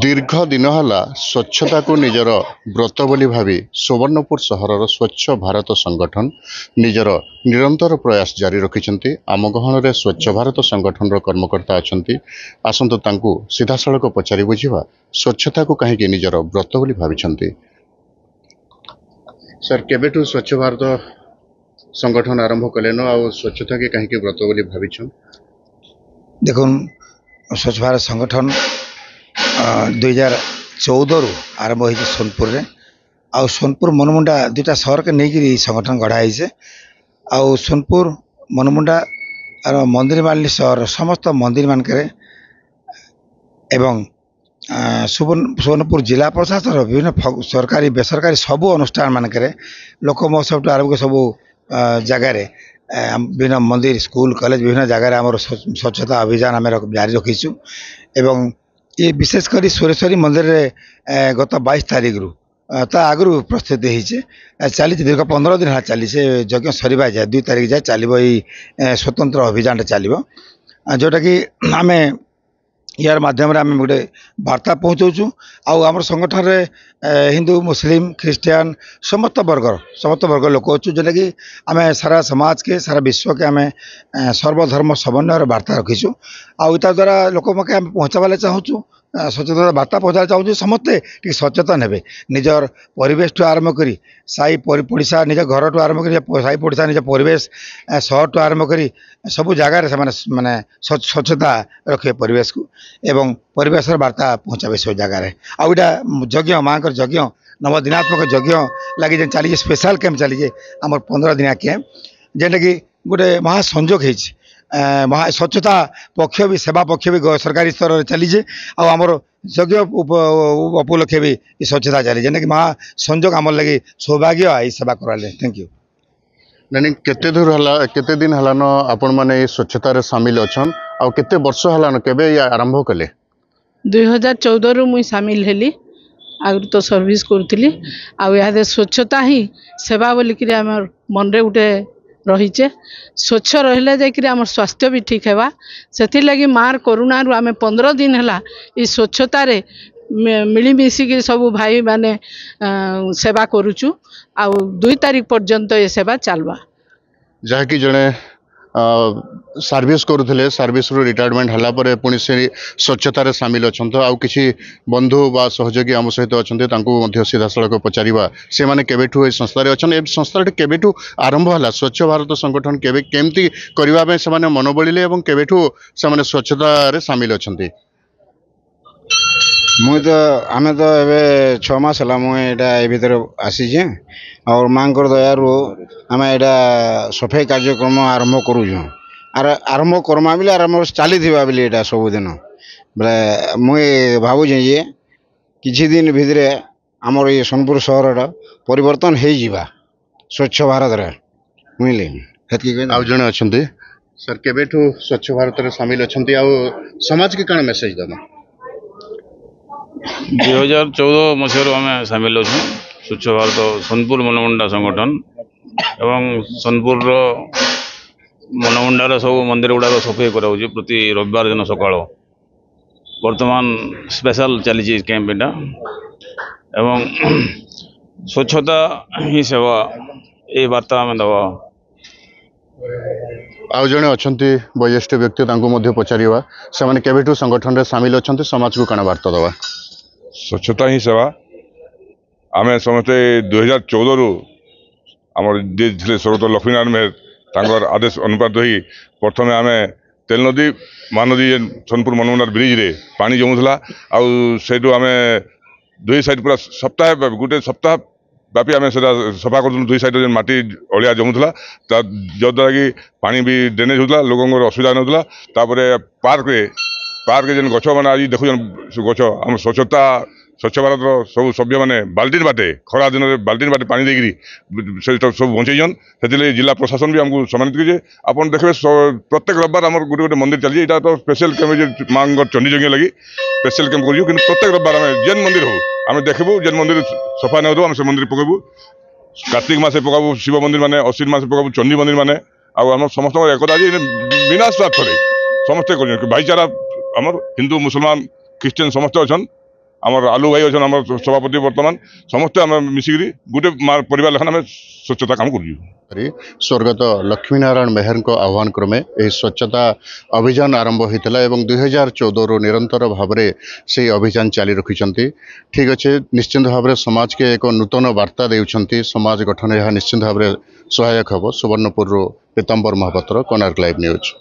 दीर्घ दिन है स्वच्छता को निजर व्रत बोली भावी सुवर्णपुर सहरर स्वच्छ भारत संगठन निजर निरंतर प्रयास जारी रखिंट। आम गहन स्वच्छ भारत संगठन कर्मकर्ता अच्छा आसतु तांकु सीधा सड़क पचारि बुझा स्वच्छता को कहीं निजर व्रत बोली भावी। सर केबेठु स्वच्छ भारत संगठन आरंभ कलेन आ स्वच्छता के कहीं व्रत बोली भावी? देखो स्वच्छ भारत संगठन 2014 रु आरंभ हो सोनपुर रे आ सोनपुर मनमुंडा दुटा शहर के नहीं संगठन गढ़ाई से आ सोनपुर मनमुंडा और मंदिर मालिनी शहर समस्त मंदिर मानक एवं सुवर्णपुर जिला प्रशासन विभिन्न सरकारी बेसरकारी सबू अनुष्ठान मानक लोक महोत्सव आरंभ सबू जगार विभिन्न मंदिर स्कूल कॉलेज विभिन्न जगार आम स्वच्छता अभियान आम जारी रखीचु। एवं ये विशेषकर सुरेश्वरी मंदिर रे गत 22 तारीख रु आगु प्रस्तुति चली दीर्घ 15 दिन चली से यज्ञ सरीबा जाए 2 तारीख जाए चलो ये स्वतंत्र अभियान चलो जोटा कि आम यार माध्यम आम गोटे वार्ता पहुँचाऊँ आम संगठन रे हिंदू मुस्लिम ख्रीस्टियान समस्त वर्ग लोक अच्छु जोटा कि आम सारा समाज के सारा विश्व के आम सर्वधर्म समन्वय वार्ता रखीचु आउ द्वारा लोक मके आम पहुँचाला चाहूँ सचेतन वार्ता पहुँचा चाहूँ समस्ते टी सचेतन हे निजर परिवेश ठू आरंभ कर साई पड़िशा निज घर ठू आरंभ कर साई पड़िशा निज परिवेश शहर ठू आरंभ कर सबू जगार से माने स्वच्छता रखे परिवेश को एवं परिवेश वार्ता पहुँचावे सब जगार आउटा यज्ञ माँ यज्ञ नवदिनात्मक यज्ञ लगी चली स्पेशल कैंप चली आम 15 दिन कैंप जेनटा कि गोटे महासंजोग होती महा स्वच्छता पक्ष भी सेवा पक्ष भी सरकारी स्तर में चलीजे आमर यज्ञ उपलक्षे भी स्वच्छता चली जेना कि महासंजोग आम लगे सौभाग्य आई सेवा कराले। Thank you. नानी केते दिन हलान आपण माने स्वच्छता रे शामिल अछन आ केते वर्ष हलान केबे आरंभ कले? 2014 रु मुई शामिल हेली आगु तो सर्विस करूली आ स्वच्छता ही सेवा बोलिक आम मन रे उठे रहीचे स्वच्छ रहिले जाकि आम स्वास्थ्य भी ठीक है से लगी मार करुणा आम 15 दिन है ये स्वच्छता रे मिलमिशिक सब भाई माने सेवा करुचु आ 2 तारीख पर्यंत ये सेवा चलवा जहाँकि जड़े सर्विस करुले सर्विस रु रिटायरमेंट हला परे पुणी से स्वच्छता रे शामिल अच्छा आउ किसी बंधु बा सहयोगी आम सहित अच्छा सीधा सड़क पचारिबा से माने केबेठु ए संस्था रे अच्छा ए संस्था केबेठु आरंभ हला स्वच्छ भारत संगठन केबे केमती करबा में से माने मन बलिले एवं केबेठु से माने स्वच्छता रे शामिल अच्छा? मुई तो आमे तो एबे 6 मास हला मुई एटा ए भीतर आसीजे और मांकर दयारु आमे एटा सफाई कार्यक्रम आरंभ करूँ आर आरंभ करमा बिले आरंभ चली थिबा बिले एटा सब दिन बले मुई भाबु जे किछि दिन भितरे हमर ये सोनपुर शहर परिवर्तन हो जिबा स्वच्छ भारत रे मुइले हेतकी आउ जणे अछंती सर केबेठु स्वच्छ भारत रे शामिल अछंती आउ समाज के काण मेसेज दमा? 2014 मसीह आम सामिल अच्छे स्वच्छ भारत सोनपुर मनमुंडा संगठन एवं सोनपुर मनमुंडार सब मंदिर गुड़ाक सफाई कराऊँ प्रति रविवार दिन सकाल वर्तमान स्पेशल चली कैंप एटा एवं स्वच्छता ही सेवा ये वार्ता आम दवा। आउ जड़े अच्छा वयोज्येष्ठ व्यक्ति पचारा से केबेठु संगठन रे शामिल अच्छा समाज को काण वार्ता दवा? स्वच्छता ही सेवा आम समस्ते 2014 रु आमर थे स्वर्गत लक्ष्मीनारायण मेहर तांकर आदेश अनुपात ही प्रथम आम तेल नदी महानदी सोनपुर मनमुंडार ब्रिज रे पानी जमुला आउ आम 2 साइड पूरा सप्ताह गोटे सप्ताह व्यापी आम सफा कर 2 साइड माटी अलिया जमुला जद्वारा कि पानी भी ड्रेनेज होता लोक असुविधा नापर पार्क जेन गछ मैंने आज देखुन गछ आम स्वच्छ भारत सब सभ्य मैंने बाल्टीन बाटे खरा दिन में बाल्टीन बाटे पानी देकरी सब बचैन से जिला प्रशासन भी आमको सम्मानित कीजिए आप देखिए प्रत्येक रविवार आम गोटे गोटे मंदिर चलिए यहाँ तो स्पेशल कैंप माँ चंडी यज्ञ लगी स्पेशल कैंप कर प्रत्येक रविवार आम जेन मंदिर हो आम देखबू जेन मंदिर सफा नहीं हो से मंदिर पकेबू कार्तिक मासे पकाबू शिव मंदिर माने अश्विन मासे पकाबू चंडी मंदिर माने आम समस्त एकता आज बिना स्वार्थ समस्ते कर भाईचारा आमर हिंदू मुसलमान क्रिश्चियन समस्ते अच्छन आमर आलू भाई अच्छन आम सभापति बर्तमान समस्ते आम मिसिकी गोटे परिवार लेखन आम स्वच्छता काम कर स्वर्गत लक्ष्मीनारायण मेहर आह्वान क्रमे यह स्वच्छता अभियान आरंभ होता है 2014 निरंतर भाव से अभियान चाली रखिंट ठीक अच्छे निश्चिंत भाव में समाज के एक नूतन वार्ता देउछंती समाज गठन यह निश्चिंत भाव में सहायक हम सुवर्णपुर पीताम्बर महापात्र कोणार्क लाइव न्यूज।